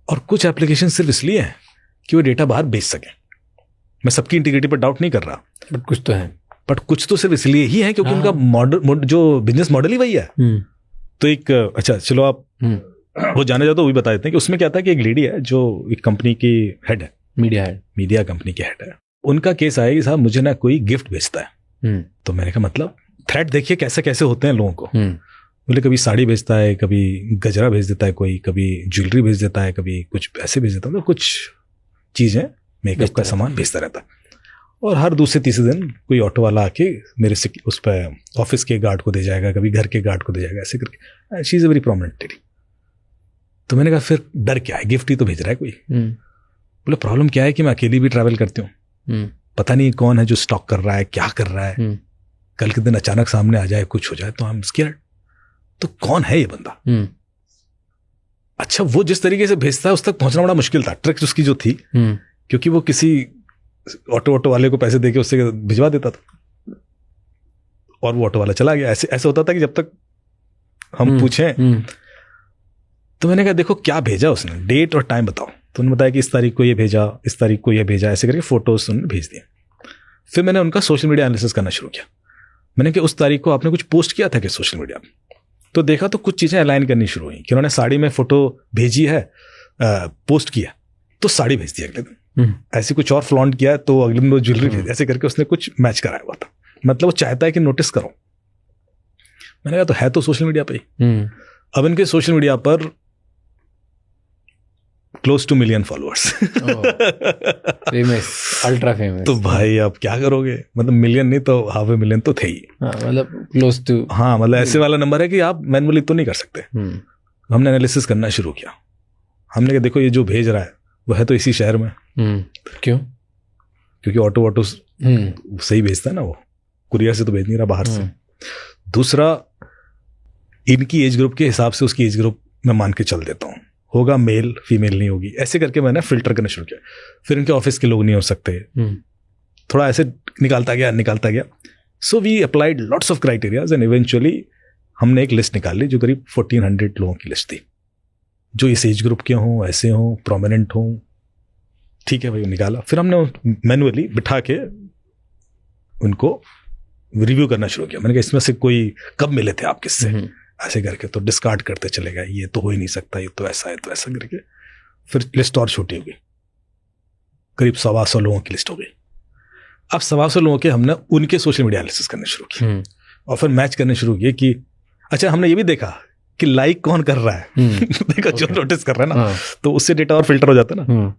और कुछ एप्लीकेशन सिर्फ इसलिए हैं कि वो डेटा बाहर भेज सकें। मैं सबकी इंटीग्रिटी पर डाउट नहीं कर रहा, बट कुछ तो है, बट कुछ तो सिर्फ इसलिए ही है क्योंकि उनका मॉडल, जो बिजनेस मॉडल ही वही है। तो एक अच्छा चलो आप वो जाने जाओ तो वही बता देते हैं कि उसमें क्या था कि एक लेडी है जो एक कंपनी की हेड है, मीडिया कंपनी की हेड है। उनका केस आया कि साहब मुझे ना कोई गिफ्ट भेजता है। तो मैंने कहा मतलब थ्रेट देखिए कैसे कैसे होते हैं लोगों को। बोले कभी साड़ी भेजता है, कभी गजरा भेज देता है, कोई कभी ज्वेलरी भेज देता है, कभी कुछ पैसे भेज देता है, मतलब कुछ चीज़ें मेकअप का सामान भेजता रहता है। और हर दूसरे तीसरे दिन कोई ऑटो वाला आके मेरे से उस पर ऑफिस के गार्ड को दे जाएगा, कभी घर के गार्ड को दे जाएगा, ऐसे करके। She is a very prominent lady. तो मैंने कहा फिर डर क्या है, गिफ्ट ही तो भेज रहा है कोई। बोले प्रॉब्लम क्या है कि मैं अकेली भी ट्रैवल करती हूँ, पता नहीं कौन है जो स्टॉक कर रहा है, क्या कर रहा है, कल के दिन अचानक सामने आ जाए, कुछ हो जाए तो आई एम स्केयर्ड। तो कौन है ये बंदा? अच्छा वो जिस तरीके से भेजता है उस तक पहुंचना बड़ा मुश्किल था। ट्रिक उसकी जो थी, क्योंकि वो किसी ऑटो वाले को पैसे देके उससे भिजवा देता था और वो ऑटो वाला चला गया। ऐसे होता था कि जब तक हम पूछें। तो मैंने कहा देखो क्या भेजा उसने, डेट और टाइम बताओ। तो उन्होंने बताया कि इस तारीख को ये भेजा, इस तारीख को ये भेजा, ऐसे करके फोटोज उन्होंने भेज दिए। फिर मैंने उनका सोशल मीडिया एनालिसिस करना शुरू किया। मैंने कहा उस तारीख को आपने कुछ पोस्ट किया था कि सोशल मीडिया में? तो देखा तो कुछ चीज़ें अलाइन करनी शुरू हुई कि उन्होंने साड़ी में फोटो भेजी है, पोस्ट किया तो साड़ी भेज दी अगले दिन, ऐसे कुछ और फ्लॉन्ट किया है तो अगले दिन वो ज्वेलरी भेज, ऐसे करके उसने कुछ मैच कराया हुआ था। मतलब वो चाहता है कि नोटिस करो। मैंने कहा तो है तो सोशल मीडिया पे ही। अब इनके सोशल मीडिया पर close to 1 million followers, famous, ultra famous. तो भाई अब क्या करोगे, मतलब मिलियन नहीं तो 500,000 तो थे ही। मतलब क्लोज टू, हाँ मतलब ऐसे वाला नंबर है कि आप मैनुअली तो नहीं कर सकते। हमने एनालिसिस करना शुरू किया। हमने कहा देखो ये जो भेज रहा है वो है तो इसी शहर में। क्यों? क्योंकि ऑटो सही भेजता है ना, वो कुरियर से तो भेज नहीं रहा बाहर से। दूसरा इनकी एज ग्रुप के हिसाब से उसकी एज ग्रुप मैं मान के चल देता हूँ, होगा मेल फीमेल नहीं होगी, ऐसे करके मैंने फिल्टर करना शुरू किया। फिर इनके ऑफिस के लोग नहीं हो सकते, थोड़ा ऐसे निकालता गया। So we applied lots of criterias and eventually हमने एक लिस्ट निकाल ली जो करीब 1400 लोगों की लिस्ट थी, जो इस एज ग्रुप के हों, ऐसे हों, प्रोमिनेंट हों। ठीक है भाई, निकाला। फिर हमने मैनुअली बिठा के उनको रिव्यू करना शुरू किया। मैंने कहा इसमें से कोई कब मिले थे आप किससे, ऐसे करके तो डिस्कार्ड करते चले गए, ये तो हो ही नहीं सकता, ये तो ऐसा है, तो ऐसा करके फिर लिस्ट और छोटी हो गई, करीब 125 लोगों की लिस्ट हो गई। अब 125 लोगों के हमने उनके सोशल मीडिया एनालिसिस करने शुरू किए और फिर मैच करने शुरू किए कि अच्छा हमने ये भी देखा कि लाइक कौन कर रहा है। देखा जो नोटिस कर रहा है ना, तो उससे डेटा और फिल्टर हो जाता है ना।